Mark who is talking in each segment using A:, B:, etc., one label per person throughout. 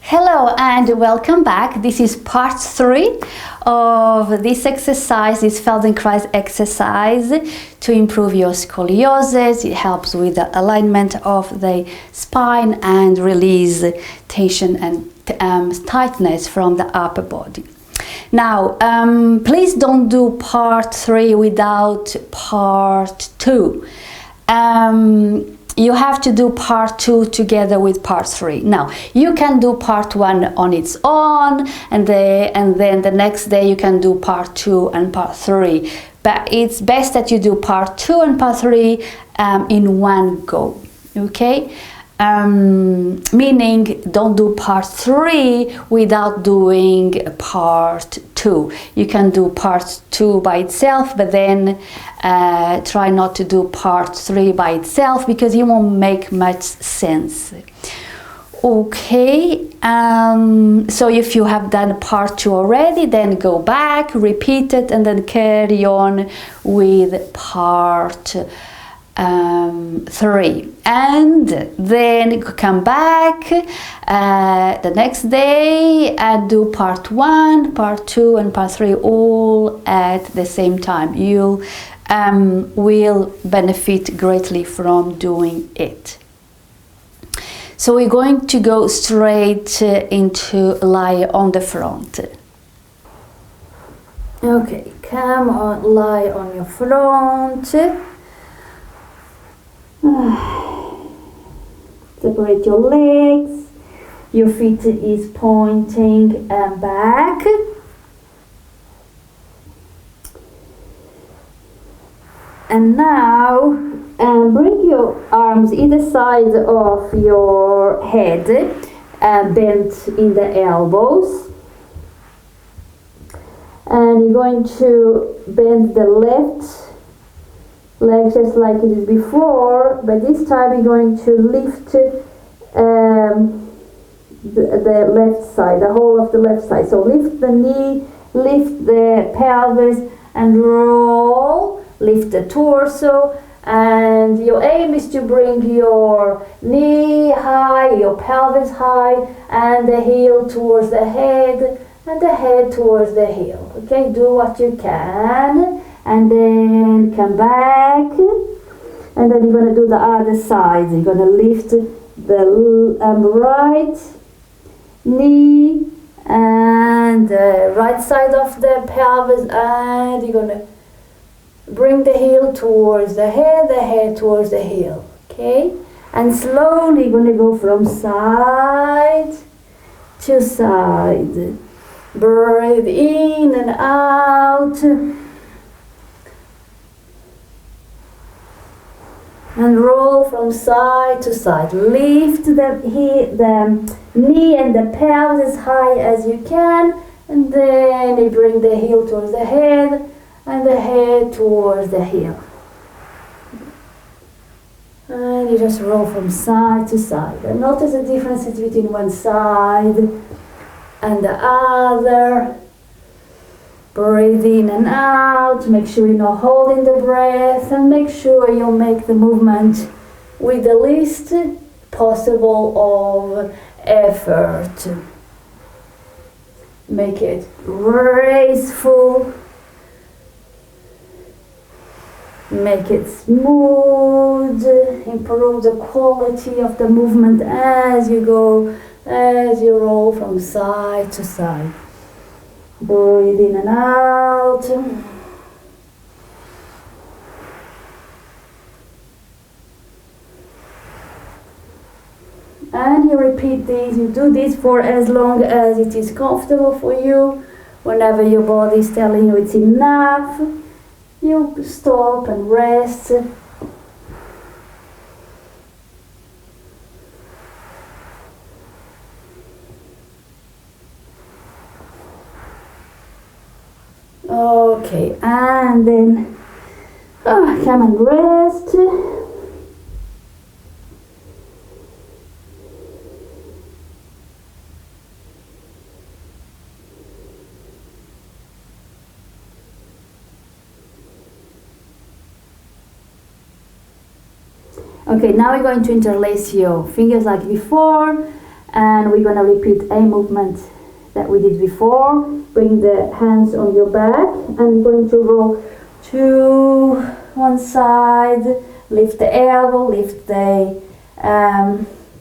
A: Hello and welcome back. This is part 3 of this exercise, this Feldenkrais exercise to improve your scoliosis. It helps with the alignment of the spine and release tension and tightness from the upper body. Now, please don't do part 3 without part 2. You have to do part 2 together with part 3. Now, you can do part 1 on its own, and then the next day you can do part 2 and part 3. But it's best that you do part 2 and part 3 in one go, okay? Meaning don't do part 3 without doing part 2. You can do part 2 by itself, but then try not to do part 3 by itself because it won't make much sense. Okay, so if you have done part 2 already, then go back, repeat it, and then carry on with part 3, and then come back the next day and do part 1, part 2 and part 3 all at the same time. You will benefit greatly from doing it. So we're going to go straight into lie on the front. Okay, come on, lie on your front. Separate your legs, your feet is pointing back. And now bring your arms either side of your head, bent in the elbows. And you're going to bend the left leg just like it did before, but this time you're going to lift the left side, the whole of the left side. So lift the knee, lift the pelvis and roll, lift the torso, and your aim is to bring your knee high, your pelvis high, and the heel towards the head and the head towards the heel. Okay, do what you can. And then come back, and then you're going to do the other side. You're going to lift the right knee and the right side of the pelvis, and you're going to bring the heel towards the head towards the heel. Okay, and slowly you're going to go from side to side. Breathe in and out. And roll from side to side. Lift the knee and the pelvis as high as you can, and then you bring the heel towards the head and the head towards the heel. And you just roll from side to side. And notice the differences between one side and the other. Breathe in and out, make sure you're not holding the breath, and make sure you make the movement with the least possible of effort. Make it graceful, make it smooth, improve the quality of the movement as you go, as you roll from side to side. Breathe in and out. And you repeat this, you do this for as long as it is comfortable for you. Whenever your body is telling you it's enough, you stop and rest. Okay, and then come and rest. Okay, now we're going to interlace your fingers like before, And we're going to repeat a movement that we did before. Bring the hands on your back and going to roll to one side, lift the elbow, lift the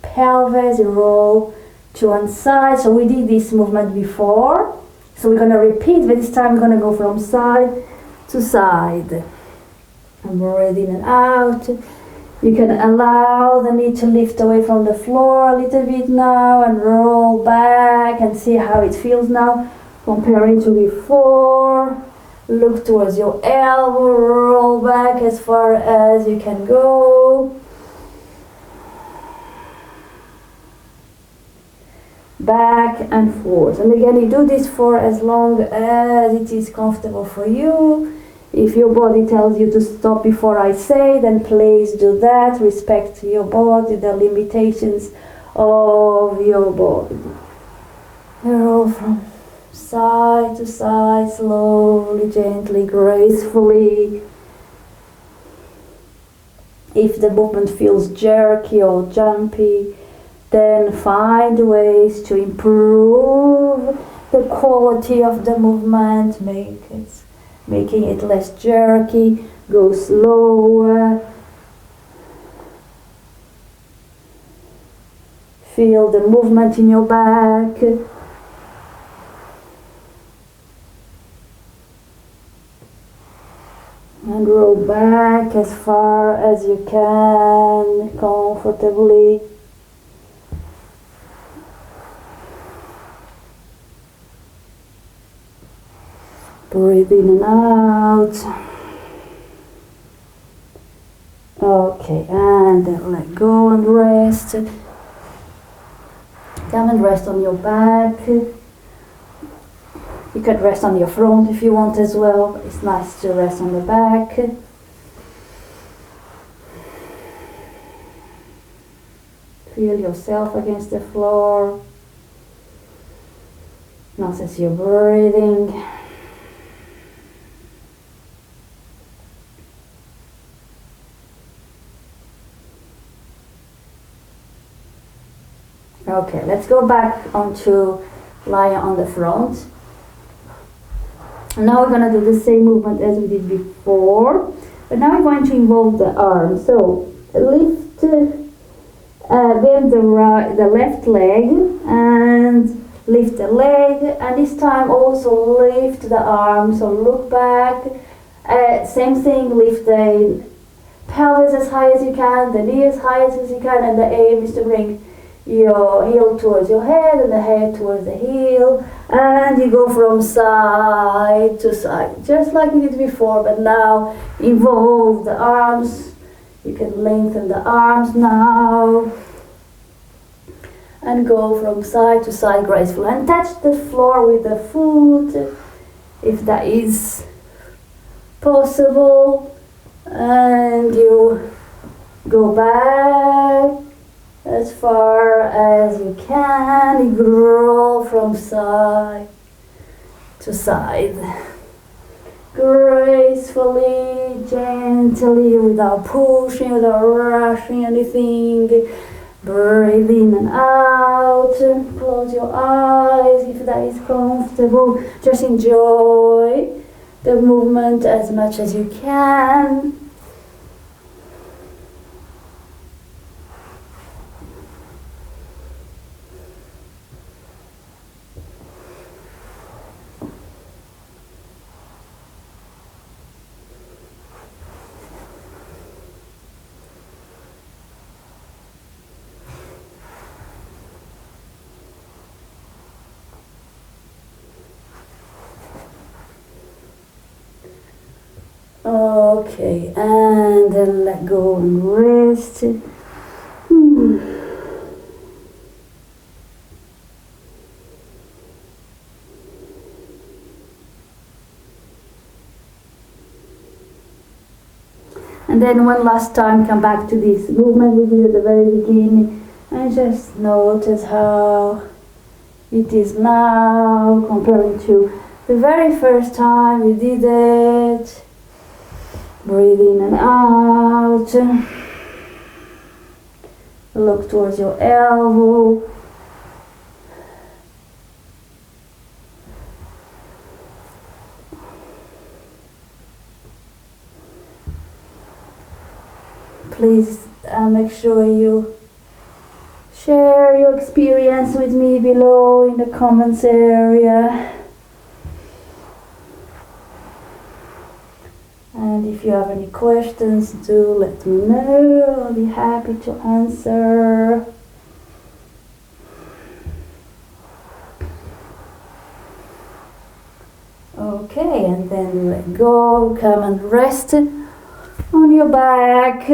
A: pelvis, roll to one side. So we did this movement before, so we're going to repeat, but this time we're going to go from side to side. And breathe in and out. You can allow the knee to lift away from the floor a little bit now and roll back and see how it feels now comparing to before. Look towards your elbow, roll back as far as you can go. Back and forth. And again, you do this for as long as it is comfortable for you. If your body tells you to stop before I say, then please do that. Respect your body, the limitations of your body. Roll from side to side, slowly, gently, gracefully. If the movement feels jerky or jumpy, then find ways to improve the quality of the movement, making it less jerky, go slower. Feel the movement in your back. And roll back as far as you can, comfortably. Breathe in and out. Okay, and then let go and rest. Come and rest on your back. You can rest on your front if you want as well. It's nice to rest on the back. Feel yourself against the floor. Notice your breathing. Okay, let's go back onto lying on the front. Now we're going to do the same movement as we did before, but now we're going to involve the arms. So lift, bend the left leg and lift the leg, and this time also lift the arms. So look back, same thing, lift the pelvis as high as you can, the knee as high as you can, and the aim is to bring your heel towards your head and the head towards the heel, and you go from side to side just like we did before, but now involve the arms. You can lengthen the arms now and go from side to side graceful, and touch the floor with the foot if that is possible, and you go back as far as you can. You roll from side to side, gracefully, gently, without pushing, without rushing anything. Breathe in and out. Close your eyes if that is comfortable. Just enjoy the movement as much as you can. Okay, and then let go and rest. And then one last time, come back to this movement we did at the very beginning, and just notice how it is now comparing to the very first time we did it. Breathe in and out. Look towards your elbow. please make sure you share your experience with me below in the comments area. And if you have any questions, do let me know. I'll be happy to answer. Okay, and then let go. Come and rest on your back.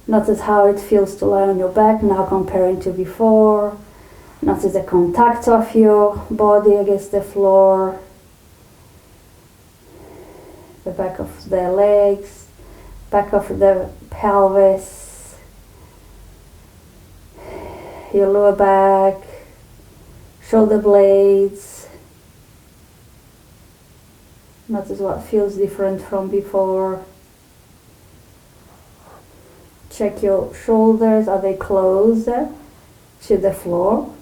A: Notice how it feels to lie on your back now comparing to before. Notice the contact of your body against the floor, the back of the legs, back of the pelvis, your lower back, shoulder blades. Notice what feels different from before. Check your shoulders, are they closer to the floor?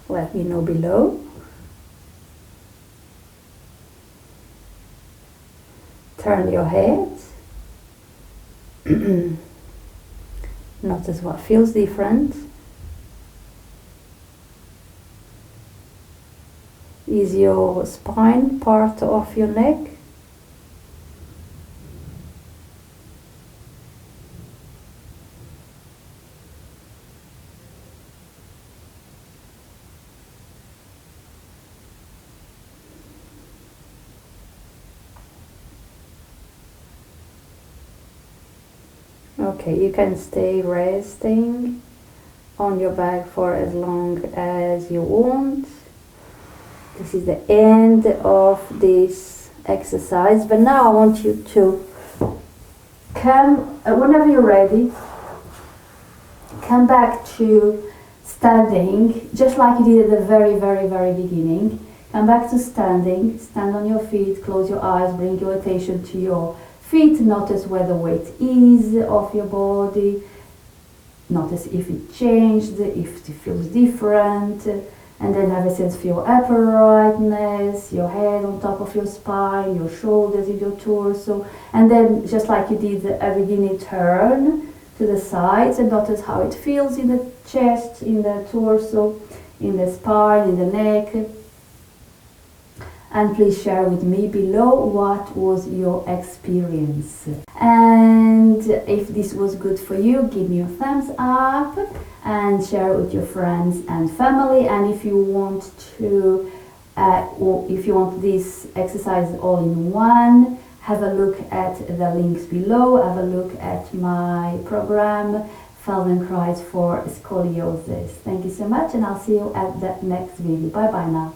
A: Let me know below. Turn your head. Notice what feels different. Is your spine part of your neck? Okay, you can stay resting on your back for as long as you want. This is the end of this exercise, but now I want you to come, whenever you're ready, come back to standing, just like you did at the very beginning. Come back to standing, stand on your feet, close your eyes, bring your attention to your feet. Notice where the weight is of your body. Notice if it changed, if it feels different. And then have a sense for your uprightness, your head on top of your spine, your shoulders in your torso. And then, just like you did at the beginning, turn to the sides and notice how it feels in the chest, in the torso, in the spine, in the neck. And please share with me below what was your experience. And if this was good for you, give me a thumbs up and share it with your friends and family. And if you want to, or if you want this exercise all in one, have a look at the links below. Have a look at my program, Feldenkrais for scoliosis. Thank you so much, and I'll see you at the next video. Bye bye now.